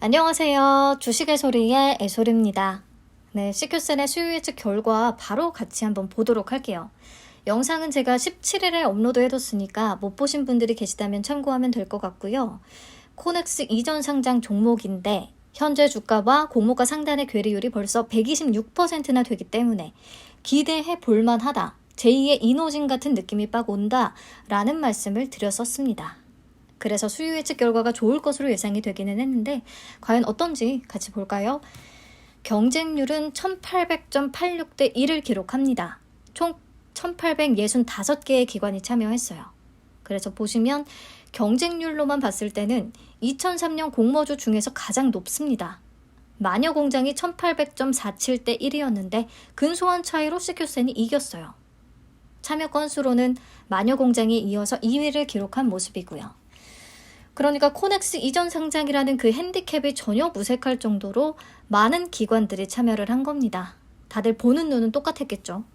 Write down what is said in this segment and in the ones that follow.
안녕하세요. 주식의 소리의 애솔입니다. 네, CQCN의 수요 예측 결과 바로 같이 한번 보도록 할게요. 영상은 제가 17일에 업로드 해뒀으니까 못 보신 분들이 계시다면 참고하면 될 것 같고요. 코넥스 이전 상장 종목인데 현재 주가와 공모가 상단의 괴리율이 벌써 126%나 되기 때문에 기대해 볼만하다. 제2의 이노진 같은 느낌이 빡 온다 라는 말씀을 드렸었습니다. 그래서 수요 예측 결과가 좋을 것으로 예상이 되기는 했는데 과연 어떤지 같이 볼까요? 경쟁률은 1800.86대 1을 기록합니다. 총 1865개의 기관이 참여했어요. 그래서 보시면 경쟁률로만 봤을 때는 2003년 공모주 중에서 가장 높습니다. 마녀공장이 1800.47대 1이었는데 근소한 차이로 CQCN이 이겼어요. 참여 건수로는 마녀공장이 이어서 2위를 기록한 모습이고요. 그러니까 코넥스 이전 상장이라는 그 핸디캡이 전혀 무색할 정도로 많은 기관들이 참여를 한 겁니다. 다들 보는 눈은 똑같았겠죠.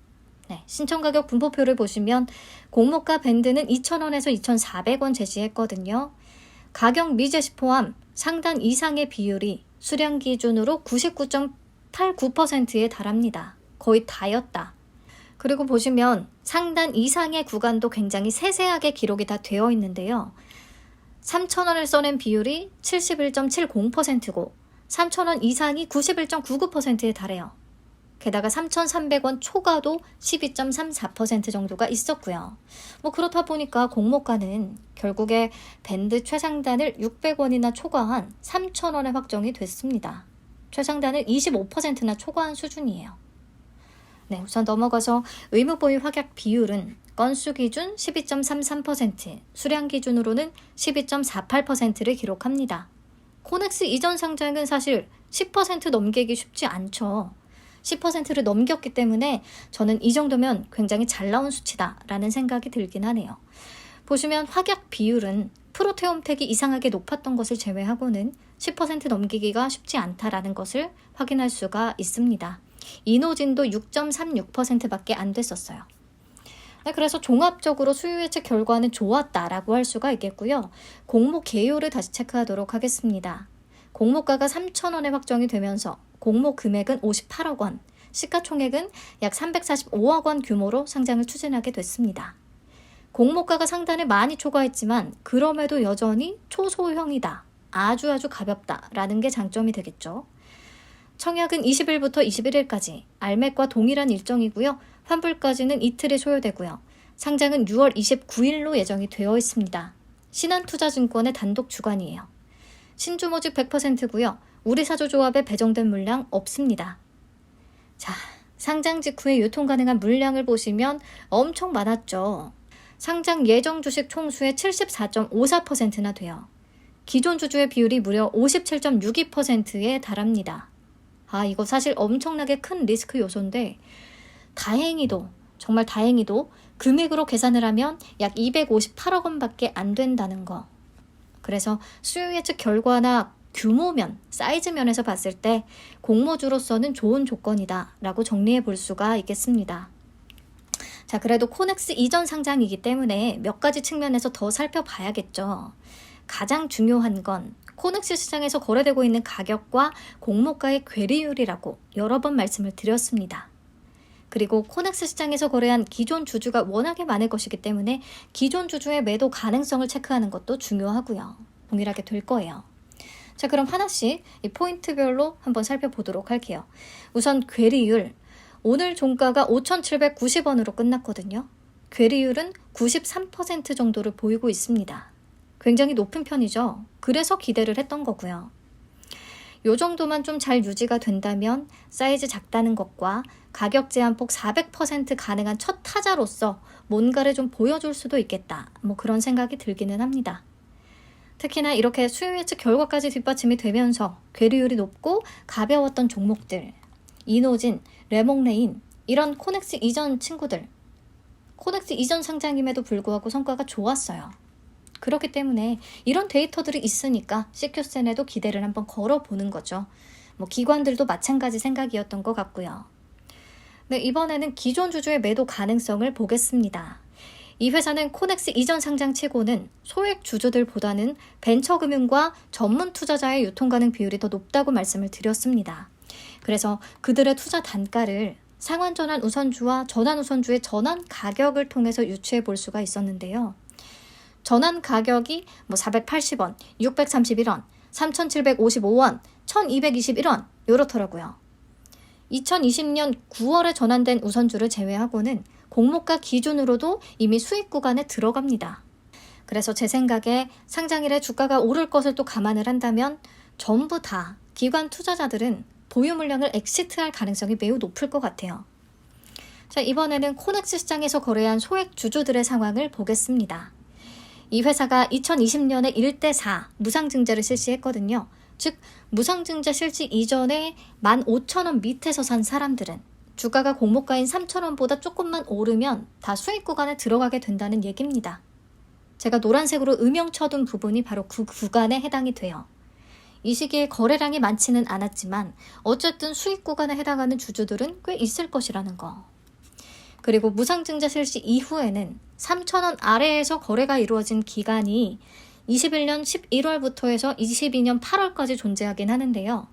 네, 신청가격 분포표를 보시면 공모가 밴드는 2,000원에서 2,400원 제시했거든요. 가격 미제시 포함 상단 이상의 비율이 수량 기준으로 99.89%에 달합니다. 거의 다였다. 그리고 보시면 상단 이상의 구간도 굉장히 세세하게 기록이 다 되어 있는데요. 3,000원을 써낸 비율이 71.70%고 3,000원 이상이 91.99%에 달해요. 게다가 3,300원 초과도 12.34% 정도가 있었고요. 그렇다 보니까 공모가는 결국에 밴드 최상단을 600원이나 초과한 3,000원에 확정이 됐습니다. 최상단을 25%나 초과한 수준이에요. 네, 우선 넘어가서 의무보유 확약 비율은 건수 기준 12.33%, 수량 기준으로는 12.48%를 기록합니다. 코넥스 이전 상장은 사실 10% 넘기기 쉽지 않죠. 10%를 넘겼기 때문에 저는 이 정도면 굉장히 잘 나온 수치다라는 생각이 들긴 하네요. 보시면 확약 비율은 프로테움택이 이상하게 높았던 것을 제외하고는 10% 넘기기가 쉽지 않다라는 것을 확인할 수가 있습니다. 이노진도 6.36%밖에 안 됐었어요. 네, 그래서 종합적으로 수요 예측 결과는 좋았다라고 할 수가 있겠고요. 공모 개요를 다시 체크하도록 하겠습니다. 공모가가 3,000원에 확정이 되면서 공모 금액은 58억 원, 시가총액은 약 345억 원 규모로 상장을 추진하게 됐습니다. 공모가가 상단을 많이 초과했지만 그럼에도 여전히 초소형이다, 아주 가볍다라는 게 장점이 되겠죠. 청약은 20일부터 21일까지 알맥과 동일한 일정이고요. 환불까지는 이틀이 소요되고요. 상장은 6월 29일로 예정이 되어 있습니다. 신한투자증권의 단독 주관이에요. 신주모집 100%고요. 우리사조조합에 배정된 물량 없습니다. 자, 상장 직후에 유통 가능한 물량을 보시면 엄청 많았죠. 상장 예정 주식 총수의 74.54%나 돼요. 기존 주주의 비율이 무려 57.62%에 달합니다. 이거 사실 엄청나게 큰 리스크 요소인데 다행히도, 정말 다행히도 금액으로 계산을 하면 약 258억 원밖에 안 된다는 거. 그래서 수요 예측 결과나 규모면, 사이즈 면에서 봤을 때 공모주로서는 좋은 조건이다 라고 정리해 볼 수가 있겠습니다. 자, 그래도 코넥스 이전 상장이기 때문에 몇 가지 측면에서 더 살펴봐야겠죠. 가장 중요한 건 코넥스 시장에서 거래되고 있는 가격과 공모가의 괴리율이라고 여러 번 말씀을 드렸습니다. 그리고 코넥스 시장에서 거래한 기존 주주가 워낙에 많을 것이기 때문에 기존 주주의 매도 가능성을 체크하는 것도 중요하고요. 동일하게 될 거예요. 자, 그럼 하나씩 이 포인트별로 한번 살펴보도록 할게요. 우선 괴리율. 오늘 종가가 5,790원으로 끝났거든요. 괴리율은 93% 정도를 보이고 있습니다. 굉장히 높은 편이죠. 그래서 기대를 했던 거고요. 요 정도만 좀 잘 유지가 된다면 사이즈 작다는 것과 가격 제한폭 400% 가능한 첫 타자로서 뭔가를 좀 보여줄 수도 있겠다. 그런 생각이 들기는 합니다. 특히나 이렇게 수요 예측 결과까지 뒷받침이 되면서 괴리율이 높고 가벼웠던 종목들, 이노진, 레몽레인, 이런 코넥스 이전 친구들, 코넥스 이전 상장임에도 불구하고 성과가 좋았어요. 그렇기 때문에 이런 데이터들이 있으니까 CQCN에도 기대를 한번 걸어보는 거죠. 기관들도 마찬가지 생각이었던 것 같고요. 네, 이번에는 기존 주주의 매도 가능성을 보겠습니다. 이 회사는 코넥스 이전 상장치고는 소액 주주들보다는 벤처금융과 전문 투자자의 유통 가능 비율이 더 높다고 말씀을 드렸습니다. 그래서 그들의 투자 단가를 상환 전환 우선주와 전환 우선주의 전환 가격을 통해서 유추해 볼 수가 있었는데요. 전환 가격이 480원, 631원, 3,755원, 1,221원 이렇더라고요. 2020년 9월에 전환된 우선주를 제외하고는 공모가 기준으로도 이미 수익 구간에 들어갑니다. 그래서 제 생각에 상장일에 주가가 오를 것을 또 감안을 한다면 전부 다 기관 투자자들은 보유 물량을 엑시트할 가능성이 매우 높을 것 같아요. 자, 이번에는 코넥스 시장에서 거래한 소액 주주들의 상황을 보겠습니다. 이 회사가 2020년에 1대4 무상증자를 실시했거든요. 즉 무상증자 실시 이전에 15,000원 밑에서 산 사람들은 주가가 공모가인 3,000원보다 조금만 오르면 다 수익 구간에 들어가게 된다는 얘기입니다. 제가 노란색으로 음영 쳐둔 부분이 바로 그 구간에 해당이 돼요. 이 시기에 거래량이 많지는 않았지만 어쨌든 수익 구간에 해당하는 주주들은 꽤 있을 것이라는 거. 그리고 무상증자 실시 이후에는 3,000원 아래에서 거래가 이루어진 기간이 21년 11월부터 해서 22년 8월까지 존재하긴 하는데요.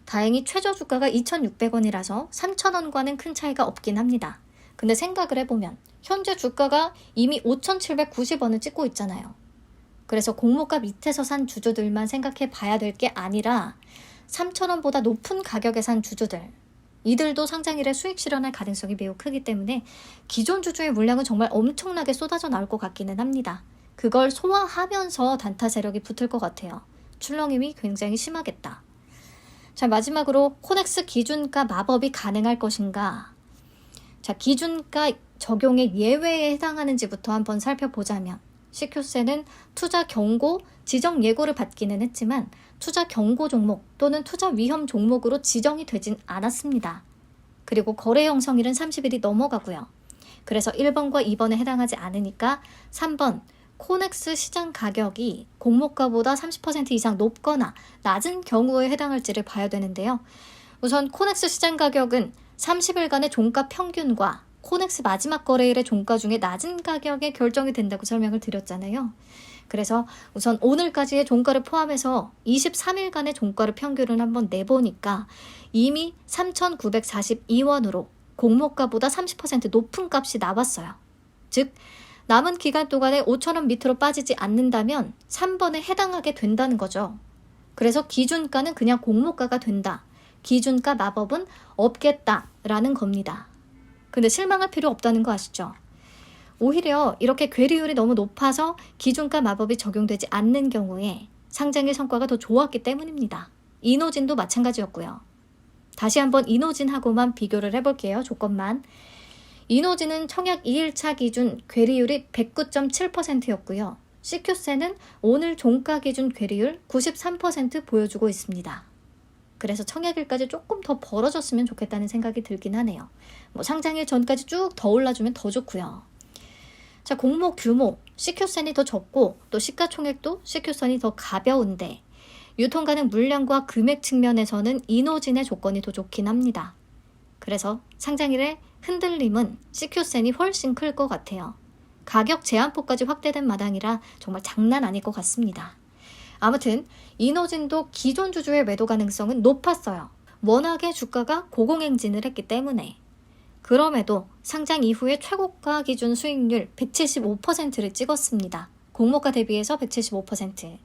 다행히 최저 주가가 2,600원이라서 3,000원과는 큰 차이가 없긴 합니다. 근데 생각을 해보면 현재 주가가 이미 5,790원을 찍고 있잖아요. 그래서 공모가 밑에서 산 주주들만 생각해 봐야 될 게 아니라 3,000원보다 높은 가격에 산 주주들, 이들도 상장일에 수익 실현할 가능성이 매우 크기 때문에 기존 주주의 물량은 정말 엄청나게 쏟아져 나올 것 같기는 합니다. 그걸 소화하면서 단타 세력이 붙을 것 같아요. 출렁임이 굉장히 심하겠다. 자, 마지막으로 코넥스 기준가 마법이 가능할 것인가? 자, 기준가 적용의 예외에 해당하는지부터 한번 살펴보자면 CQ세는 투자 경고, 지정 예고를 받기는 했지만 투자 경고 종목 또는 투자 위험 종목으로 지정이 되진 않았습니다. 그리고 거래 형성일은 30일이 넘어가고요. 그래서 1번과 2번에 해당하지 않으니까 3번 코넥스 시장 가격이 공모가보다 30% 이상 높거나 낮은 경우에 해당할지를 봐야 되는데요. 우선 코넥스 시장 가격은 30일간의 종가 평균과 코넥스 마지막 거래일의 종가 중에 낮은 가격에 결정이 된다고 설명을 드렸잖아요. 그래서 우선 오늘까지의 종가를 포함해서 23일간의 종가를 평균을 한번 내보니까 이미 3,942원으로 공모가보다 30% 높은 값이 나왔어요. 즉 남은 기간 동안에 5,000원 밑으로 빠지지 않는다면 3번에 해당하게 된다는 거죠. 그래서 기준가는 그냥 공모가가 된다. 기준가 마법은 없겠다라는 겁니다. 근데 실망할 필요 없다는 거 아시죠? 오히려 이렇게 괴리율이 너무 높아서 기준가 마법이 적용되지 않는 경우에 상장의 성과가 더 좋았기 때문입니다. 이노진도 마찬가지였고요. 다시 한번 이노진하고만 비교를 해볼게요. 조건만. 이노진은 청약 2일차 기준 괴리율이 109.7%였고요. CQ세는 오늘 종가 기준 괴리율 93% 보여주고 있습니다. 그래서 청약일까지 조금 더 벌어졌으면 좋겠다는 생각이 들긴 하네요. 상장일 전까지 쭉 더 올라주면 더 좋고요. 자, 공모 규모, CQ선이 더 적고 또 시가총액도 CQ선이 더 가벼운데 유통 가능 물량과 금액 측면에서는 이노진의 조건이 더 좋긴 합니다. 그래서 상장일의 흔들림은 CQ선이 훨씬 클 것 같아요. 가격 제한폭까지 확대된 마당이라 정말 장난 아닐 것 같습니다. 아무튼 이노진도 기존 주주의 매도 가능성은 높았어요. 워낙에 주가가 고공행진을 했기 때문에. 그럼에도 상장 이후에 최고가 기준 수익률 175%를 찍었습니다. 공모가 대비해서 175%.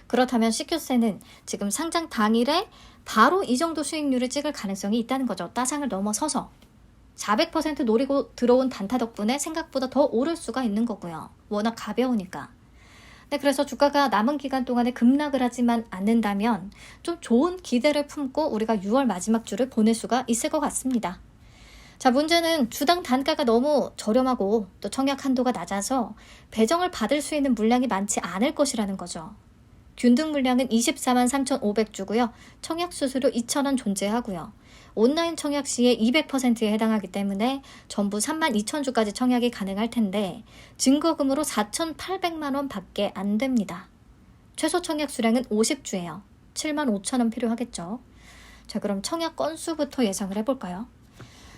그렇다면 CQ세는 지금 상장 당일에 바로 이 정도 수익률을 찍을 가능성이 있다는 거죠. 따상을 넘어서서. 400% 노리고 들어온 단타 덕분에 생각보다 더 오를 수가 있는 거고요. 워낙 가벼우니까. 네, 그래서 주가가 남은 기간 동안에 급락을 하지만 않는다면 좀 좋은 기대를 품고 우리가 6월 마지막 주를 보낼 수가 있을 것 같습니다. 자, 문제는 주당 단가가 너무 저렴하고 또 청약 한도가 낮아서 배정을 받을 수 있는 물량이 많지 않을 것이라는 거죠. 균등 물량은 24만 3,500주고요. 청약 수수료 2,000원 존재하고요. 온라인 청약 시에 200%에 해당하기 때문에 전부 3만 2,000주까지 청약이 가능할 텐데 증거금으로 4,800만 원 밖에 안 됩니다. 최소 청약 수량은 50주예요. 7만 5천 원 필요하겠죠. 자, 그럼 청약 건수부터 예상을 해볼까요?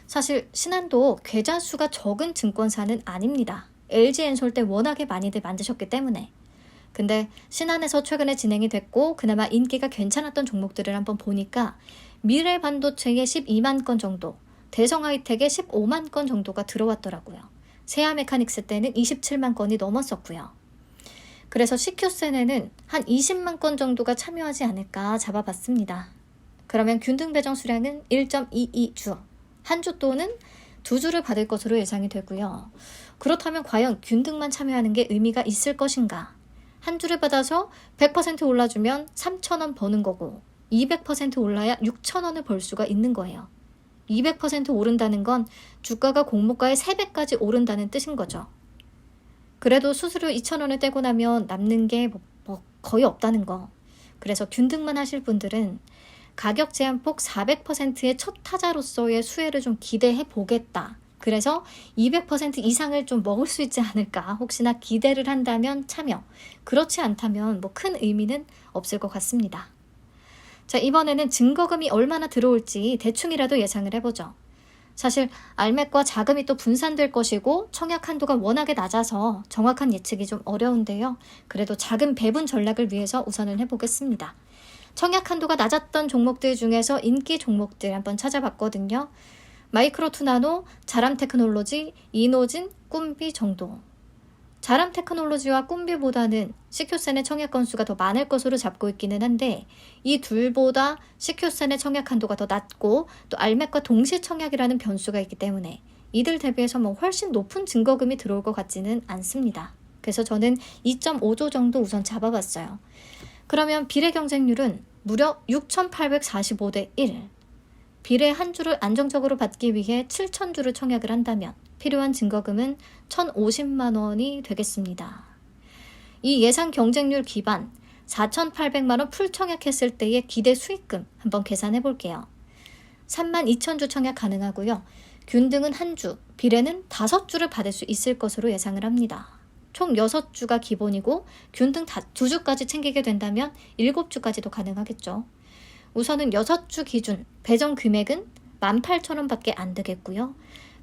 사실 신한도 계좌 수가 적은 증권사는 아닙니다. LG엔솔 때 워낙에 많이들 만드셨기 때문에. 근데 신한에서 최근에 진행이 됐고 그나마 인기가 괜찮았던 종목들을 한번 보니까 미래반도체에 12만 건 정도, 대성하이텍에 15만 건 정도가 들어왔더라고요. 세아메카닉스 때는 27만 건이 넘었었고요. 그래서 CQ센에는 한 20만 건 정도가 참여하지 않을까 잡아봤습니다. 그러면 균등 배정 수량은 1.22주, 한 주 또는 2주를 받을 것으로 예상이 되고요. 그렇다면 과연 균등만 참여하는 게 의미가 있을 것인가? 한 주를 받아서 100% 올라주면 3,000원 버는 거고 200% 올라야 6,000원을 벌 수가 있는 거예요. 200% 오른다는 건 주가가 공모가의 3배까지 오른다는 뜻인 거죠. 그래도 수수료 2,000원을 떼고 나면 남는 게 거의 없다는 거. 그래서 균등만 하실 분들은 가격 제한폭 400%의 첫 타자로서의 수혜를 좀 기대해 보겠다. 그래서 200% 이상을 좀 먹을 수 있지 않을까 혹시나 기대를 한다면 참여, 그렇지 않다면 큰 의미는 없을 것 같습니다. 자, 이번에는 증거금이 얼마나 들어올지 대충이라도 예상을 해보죠. 사실 알맥과 자금이 또 분산될 것이고 청약 한도가 워낙에 낮아서 정확한 예측이 좀 어려운데요. 그래도 자금 배분 전략을 위해서 우선은 해보겠습니다. 청약 한도가 낮았던 종목들 중에서 인기 종목들 한번 찾아봤거든요. 마이크로투나노, 자람테크놀로지, 이노진, 꿈비 정도. 자람테크놀로지와 꿈비보다는 CQ센의 청약 건수가 더 많을 것으로 잡고 있기는 한데 이 둘보다 CQ센의 청약 한도가 더 낮고 또 알맥과 동시 청약이라는 변수가 있기 때문에 이들 대비해서 훨씬 높은 증거금이 들어올 것 같지는 않습니다. 그래서 저는 2.5조 정도 우선 잡아봤어요. 그러면 비례 경쟁률은 무려 6,845대 1. 비례 한 주를 안정적으로 받기 위해 7,000주를 청약을 한다면 필요한 증거금은 1,050만 원이 되겠습니다. 이 예상 경쟁률 기반 4,800만 원 풀 청약했을 때의 기대 수익금 한번 계산해 볼게요. 32,000주 청약 가능하고요. 균등은 한 주, 비례는 5주를 받을 수 있을 것으로 예상을 합니다. 총 6주가 기본이고 균등 2주까지 챙기게 된다면 7주까지도 가능하겠죠. 우선은 6주 기준 배정 금액은 18,000원밖에 안 되겠고요.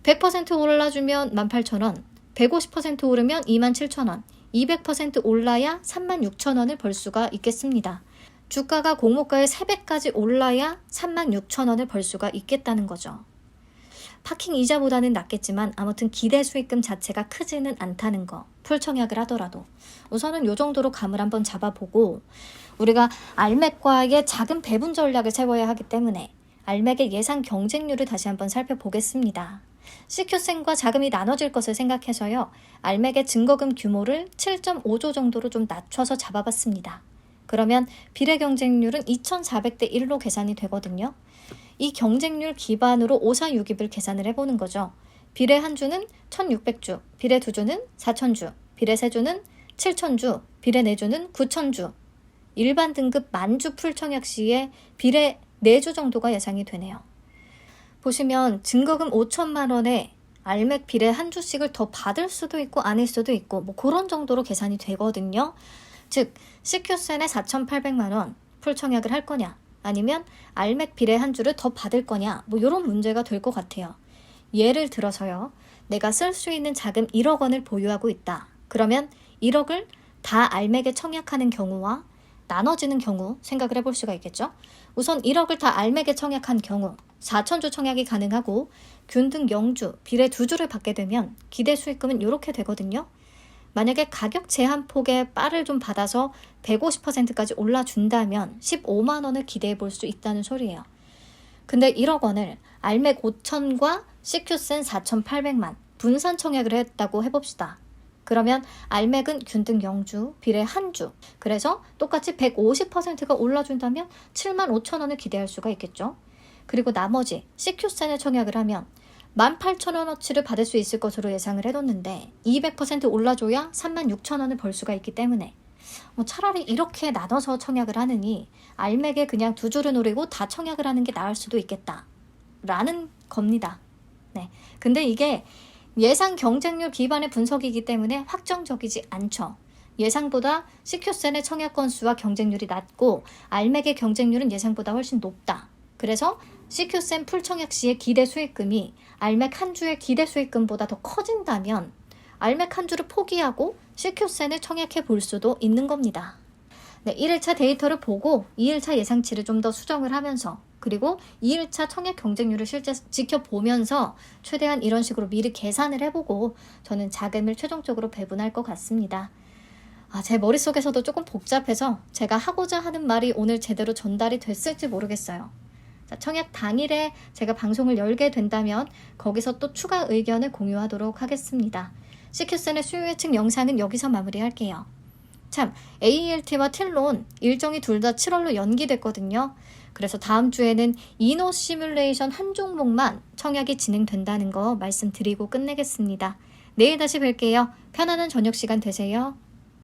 100% 올라주면 18,000원, 150% 오르면 27,000원, 200% 올라야 36,000원을 벌 수가 있겠습니다. 주가가 공모가의 3배까지 올라야 36,000원을 벌 수가 있겠다는 거죠. 파킹 이자보다는 낮겠지만 아무튼 기대 수익금 자체가 크지는 않다는 거, 풀청약을 하더라도 우선은 이 정도로 감을 한번 잡아보고 우리가 알맥과의 자금 배분 전략을 세워야 하기 때문에 알맥의 예상 경쟁률을 다시 한번 살펴보겠습니다. CQ센과 자금이 나눠질 것을 생각해서요. 알맥의 증거금 규모를 7.5조 정도로 좀 낮춰서 잡아봤습니다. 그러면 비례 경쟁률은 2,400대 1로 계산이 되거든요. 이 경쟁률 기반으로 546입을 계산을 해보는 거죠. 비례 한 주는 1,600주, 비례 두 주는 4,000주, 비례 세 주는 7,000주, 비례 네 주는 9,000주. 일반 등급 만주 풀청약 시에 비례 4주 정도가 예상이 되네요. 보시면 증거금 5천만 원에 알맥 비례 한 주씩을 더 받을 수도 있고 아닐 수도 있고 그런 정도로 계산이 되거든요. 즉 CQ센에 4,800만 원 풀청약을 할 거냐 아니면 알맥 비례 한 주를 더 받을 거냐 이런 문제가 될 것 같아요. 예를 들어서요. 내가 쓸 수 있는 자금 1억 원을 보유하고 있다. 그러면 1억을 다 알맥에 청약하는 경우와 나눠지는 경우 생각을 해볼 수가 있겠죠. 우선 1억을 다 알맥에 청약한 경우 4,000주 청약이 가능하고 균등 0주, 비례 2주를 받게 되면 기대 수익금은 이렇게 되거든요. 만약에 가격 제한폭의 바를 좀 받아서 150%까지 올라준다면 15만 원을 기대해 볼 수 있다는 소리예요. 근데 1억 원을 알맥 5천과 CQ센 4,800만 분산 청약을 했다고 해봅시다. 그러면 알맥은 균등 0주, 비례 한 주. 그래서 똑같이 150%가 올라준다면 75,000원을 기대할 수가 있겠죠. 그리고 나머지 CQ센에 청약을 하면 18,000원어치를 받을 수 있을 것으로 예상을 해뒀는데 200% 올라줘야 36,000원을 벌 수가 있기 때문에 차라리 이렇게 나눠서 청약을 하느니 알맥에 그냥 2주를 노리고 다 청약을 하는 게 나을 수도 있겠다 라는 겁니다. 네. 근데 이게 예상 경쟁률 기반의 분석이기 때문에 확정적이지 않죠. 예상보다 CQ센의 청약 건수와 경쟁률이 낮고 알맥의 경쟁률은 예상보다 훨씬 높다. 그래서 CQ센 풀청약 시의 기대 수익금이 알맥 한 주의 기대 수익금보다 더 커진다면 알맥 한 주를 포기하고 CQ센을 청약해 볼 수도 있는 겁니다. 네, 1일차 데이터를 보고 2일차 예상치를 좀 더 수정을 하면서 그리고 2일차 청약 경쟁률을 실제 지켜보면서 최대한 이런 식으로 미리 계산을 해보고 저는 자금을 최종적으로 배분할 것 같습니다. 제 머릿속에서도 조금 복잡해서 제가 하고자 하는 말이 오늘 제대로 전달이 됐을지 모르겠어요. 자, 청약 당일에 제가 방송을 열게 된다면 거기서 또 추가 의견을 공유하도록 하겠습니다. CQ센의 수요 예측 영상은 여기서 마무리할게요. 참, AELT와 틸론 일정이 둘 다 7월로 연기됐거든요. 그래서 다음 주에는 이노 시뮬레이션 한 종목만 청약이 진행된다는 거 말씀드리고 끝내겠습니다. 내일 다시 뵐게요. 편안한 저녁 시간 되세요.